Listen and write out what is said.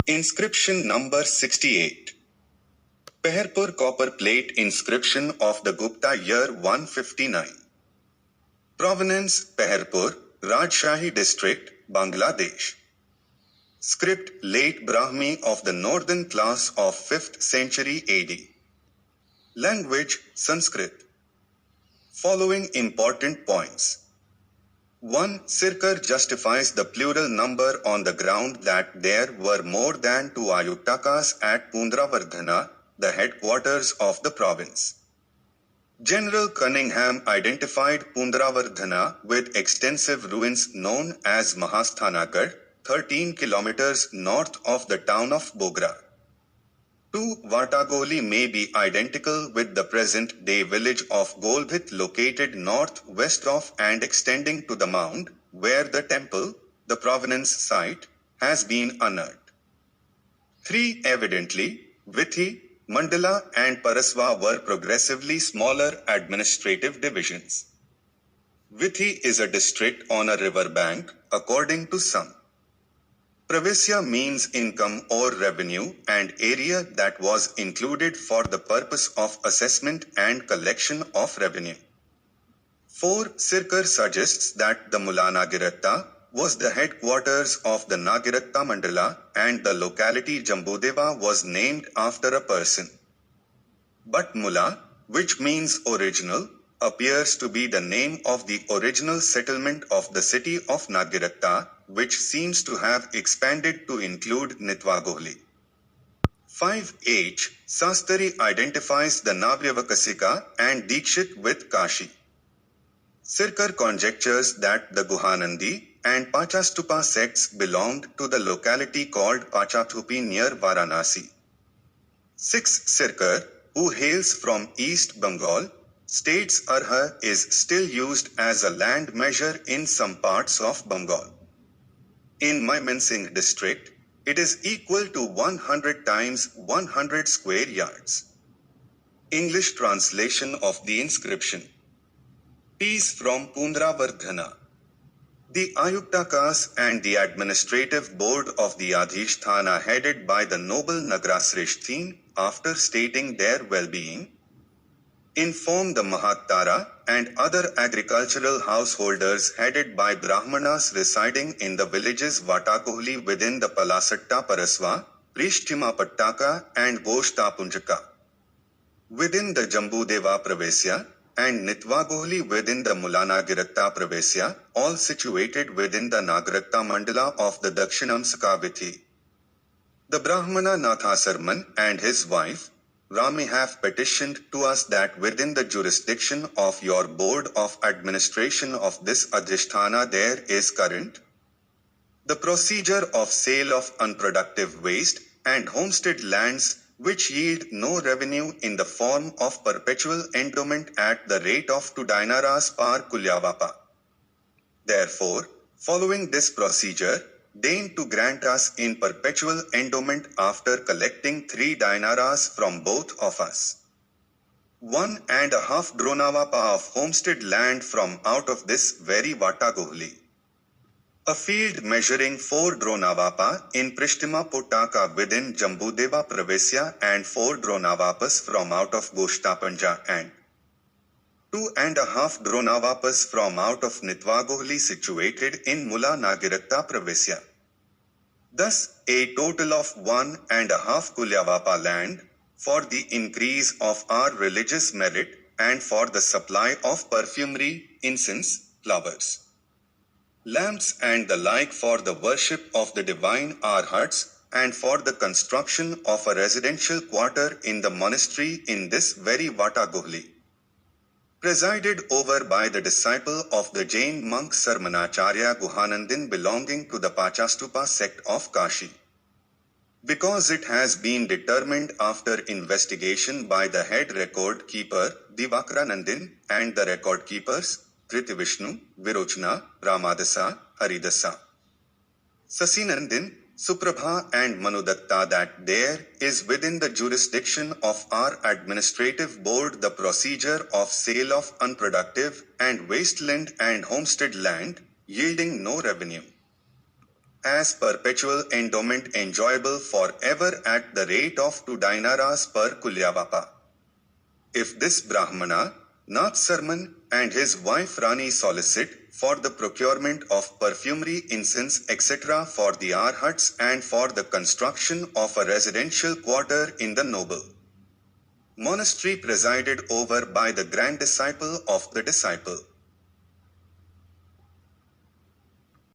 Inscription number 68. Paharpur copper plate inscription of the Gupta year 159. Provenance, Paharpur, Rajshahi district, Bangladesh. Script late Brahmi of the northern class of 5th century AD. Language Sanskrit. Following important points. 1. Sircar justifies the plural number on the ground that there were more than 2 Ayuk-takas at Pundra-varddhana, the headquarters of the province. General Cunningham identified Pundra-varddhana with extensive ruins known as Maha-sthana-garh, 13 kilometers north of the town of Bogra. 2. Vata-gohali may be identical with the present-day village of Goal-bhita located northwest of and extending to the mound, where the temple, the Provenance site, has been unearthed. 3. Evidently, Vithi, mandala and parsva were progressively smaller administrative divisions. Vithi is a district on a river bank, according to some. Pravesya means income or revenue and area that was included for the purpose of assessment and collection of revenue. 4. Sircar suggests that the Nagiratta was the headquarters of the Nagiratta mandala and the locality Jambudeva was named after a person. But Mula, which means original, appears to be the name of the original settlement of the city of Nagiratta, which seems to have expanded to include Vata-gohali. 5. Sastari identifies the Navyavakasika and Dikshit with Kashi. Sircar conjectures that the Guhanandi and Pachastupa sects belonged to the locality called Pachathupi near Varanasi. 6. Sircar, who hails from East Bengal, states arha is still used as a land measure in some parts of Bengal. In Mymensingh district, it is equal to 100 times 100 square yards. English translation of the inscription. Piece from Pundra-varddhana. The Ayuk-takas and the administrative board of the Adhishthana headed by the noble Nagrasrishtin, after stating their well-being, inform the Mahattara and other agricultural householders headed by Brahmanas residing in the villages Vata-gohali within the Palasatta Parasva, Prishtima Pattaka and Goshtapunjaka. Within the Jambudeva Pravesya, and Vata-gohali within the Nagiratta Pravesya, all situated within the Nagaratta mandala of the Dakshinamsaka Vithi. The Brahmana Nathasarman and his wife, Rami have petitioned to us that within the jurisdiction of your board of administration of this Adhishthana there is current the procedure of sale of unproductive waste and homestead lands which yield no revenue in the form of perpetual endowment at the rate of 2 dinaras per kulyavapa. Therefore, following this procedure, deign to grant us in perpetual endowment after collecting 3 dinaras from both of us. 1.5 dronavapa of homestead land from out of this very Vata-gohali. A field measuring 4 dronavapa in Prishtima Potaka within Jambudeva Pravesya and 4 dronavapas from out of Goshtapanja and 2.5 dronavapas from out of Vata-gohali situated in Mula Nagiratta Pravesya. Thus, a total of 1.5 kulyavapa land, for the increase of our religious merit, and for the supply of perfumery, incense, flowers, lamps and the like for the worship of the divine arhats, and for the construction of a residential quarter in the monastery in this very Vata-gohali. Presided over by the disciple of the Jain monk Sarmanacharya Guhanandin belonging to the Pachastupa sect of Kashi. Because it has been determined after investigation by the head record keeper, Divakranandin, and the record keepers, Kritivishnu, Virochna, Ramadasa, Haridasa, Sasinandin, Suprabha and Manudatta that there is within the jurisdiction of our administrative board the procedure of sale of unproductive and wasteland and homestead land, yielding no revenue. as perpetual endowment enjoyable forever at the rate of 2 dinaras per kulyavapa. If this Brahmana, Nath Sarman, and his wife Rani solicit for the procurement of perfumery, incense, etc. for the arhats and for the construction of a residential quarter in the noble monastery presided over by the grand disciple of the disciple,